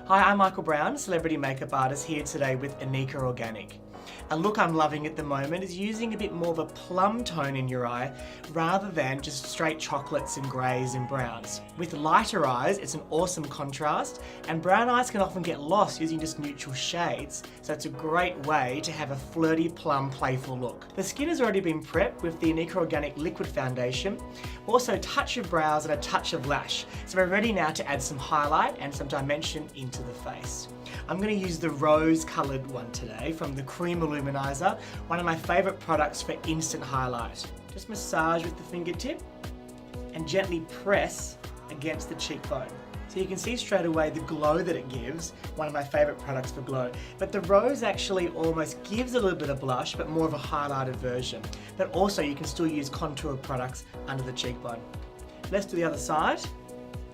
Hi, I'm Michael Brown, celebrity makeup artist here today with Anika Organic. A look I'm loving at the moment is using a bit more of a plum tone in your eye rather than just straight chocolates and greys and browns. With lighter eyes, it's an awesome contrast, and brown eyes can often get lost using just neutral shades, so it's a great way to have a flirty plum playful look. The skin has already been prepped with the Anika Organic Liquid Foundation, also a touch of brows and a touch of lash, so we're ready now to add some highlight and some dimension into the face. I'm going to use the rose coloured one today from the Cream Illuminizer, one of my favourite products for instant highlight. Just massage with the fingertip and gently press against the cheekbone. So you can see straight away the glow that it gives, one of my favourite products for glow. But the rose actually almost gives a little bit of blush, but more of a highlighted version. But also you can still use contour products under the cheekbone. Let's do the other side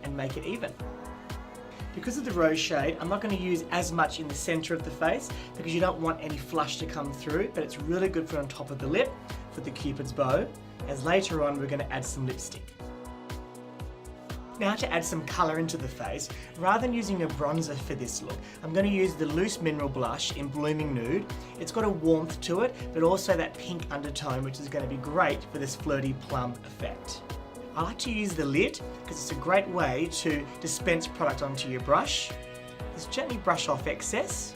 and make it even. Because of the rose shade, I'm not going to use as much in the centre of the face because you don't want any flush to come through, but it's really good for on top of the lip for the Cupid's bow, as later on we're going to add some lipstick. Now to add some colour into the face, rather than using a bronzer for this look, I'm going to use the Loose Mineral Blush in Blooming Nude. It's got a warmth to it, but also that pink undertone, which is going to be great for this flirty plum effect. I like to use the lid because it's a great way to dispense product onto your brush. Just gently brush off excess,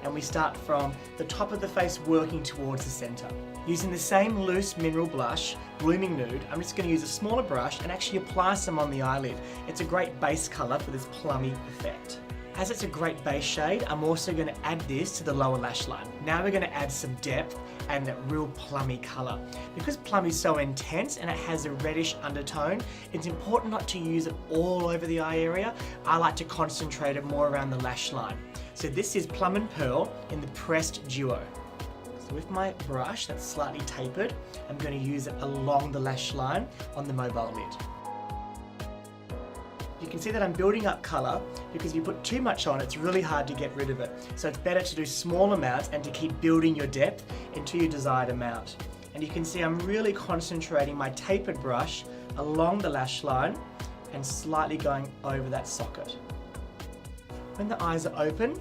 and we start from the top of the face working towards the centre. Using the same Loose Mineral Blush, Blooming Nude, I'm just going to use a smaller brush and actually apply some on the eyelid. It's a great base colour for this plummy effect. As it's a great base shade, I'm also going to add this to the lower lash line. Now we're going to add some depth and that real plummy colour. Because plum is so intense and it has a reddish undertone, it's important not to use it all over the eye area. I like to concentrate it more around the lash line. So this is Plum and Pearl in the Pressed Duo. So with my brush that's slightly tapered, I'm going to use it along the lash line on the mobile lid. You can see that I'm building up colour because if you put too much on, it's really hard to get rid of it. So it's better to do small amounts and to keep building your depth into your desired amount. And you can see I'm really concentrating my tapered brush along the lash line and slightly going over that socket. When the eyes are open,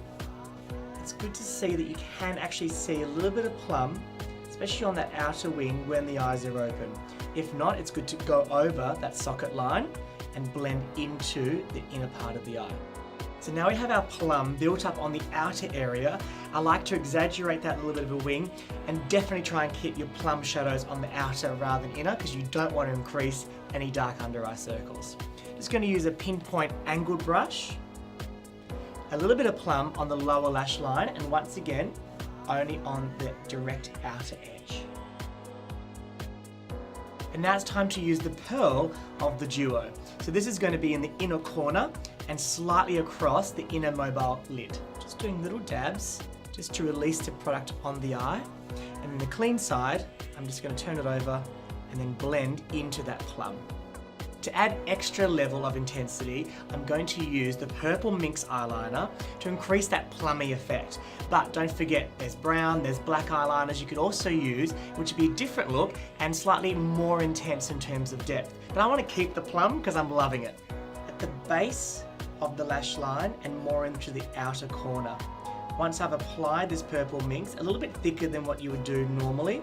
it's good to see that you can actually see a little bit of plum, especially on that outer wing when the eyes are open. If not, it's good to go over that socket line and blend into the inner part of the eye. So now we have our plum built up on the outer area. I like to exaggerate that little bit of a wing and definitely try and keep your plum shadows on the outer rather than inner because you don't want to increase any dark under eye circles. Just going to use a pinpoint angled brush, a little bit of plum on the lower lash line, and once again only on the direct outer edge. And now it's time to use the pearl of the duo. So this is going to be in the inner corner and slightly across the inner mobile lid. Just doing little dabs just to release the product on the eye. And then the clean side, I'm just going to turn it over and then blend into that plum. To add extra level of intensity, I'm going to use the Purple Minx eyeliner to increase that plummy effect. But don't forget, there's brown, there's black eyeliners you could also use, which would be a different look and slightly more intense in terms of depth. But I want to keep the plum because I'm loving it. At the base of the lash line and more into the outer corner. Once I've applied this Purple Minx, a little bit thicker than what you would do normally,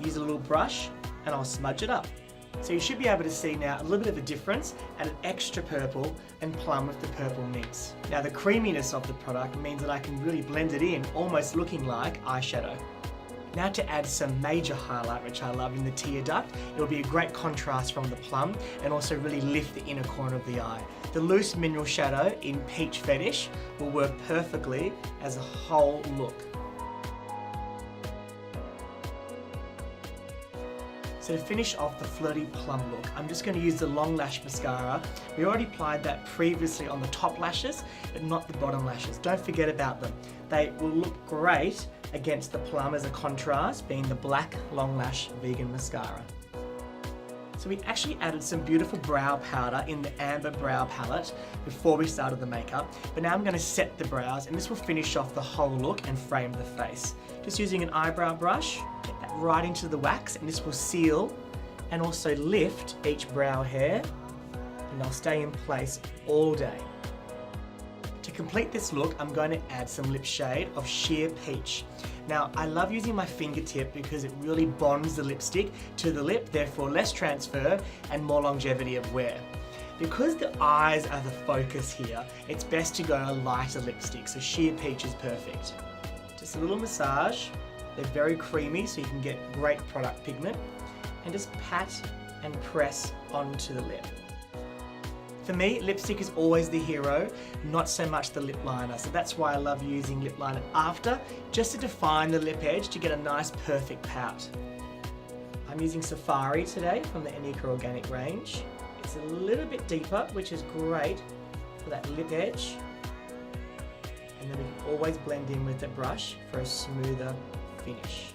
use a little brush and I'll smudge it up. So you should be able to see now a little bit of a difference and an extra purple and plum with the Purple Minx. Now the creaminess of the product means that I can really blend it in, almost looking like eyeshadow. Now to add some major highlight, which I love, in the tear duct. It'll be a great contrast from the plum and also really lift the inner corner of the eye. The Loose Mineral Shadow in Peach Fetish will work perfectly as a whole look. So to finish off the flirty plum look, I'm just going to use the Long Lash Mascara. We already applied that previously on the top lashes, but not the bottom lashes. Don't forget about them. They will look great against the plum as a contrast, being the Black Long Lash Vegan Mascara. So we actually added some beautiful brow powder in the Amber Brow Palette before we started the makeup, but now I'm going to set the brows and this will finish off the whole look and frame the face. Just using an eyebrow brush, get that right into the wax, and this will seal and also lift each brow hair, and they'll stay in place all day. To complete this look, I'm going to add some lip shade of Sheer Peach. Now, I love using my fingertip because it really bonds the lipstick to the lip, therefore less transfer and more longevity of wear. Because the eyes are the focus here, it's best to go a lighter lipstick, so Sheer Peach is perfect. Just a little massage. They're very creamy, so you can get great product pigment. And just pat and press onto the lip. For me, lipstick is always the hero, not so much the lip liner. So that's why I love using lip liner after, just to define the lip edge to get a nice perfect pout. I'm using Safari today from the Anika Organic range. It's a little bit deeper, which is great for that lip edge. And then we can always blend in with the brush for a smoother finish.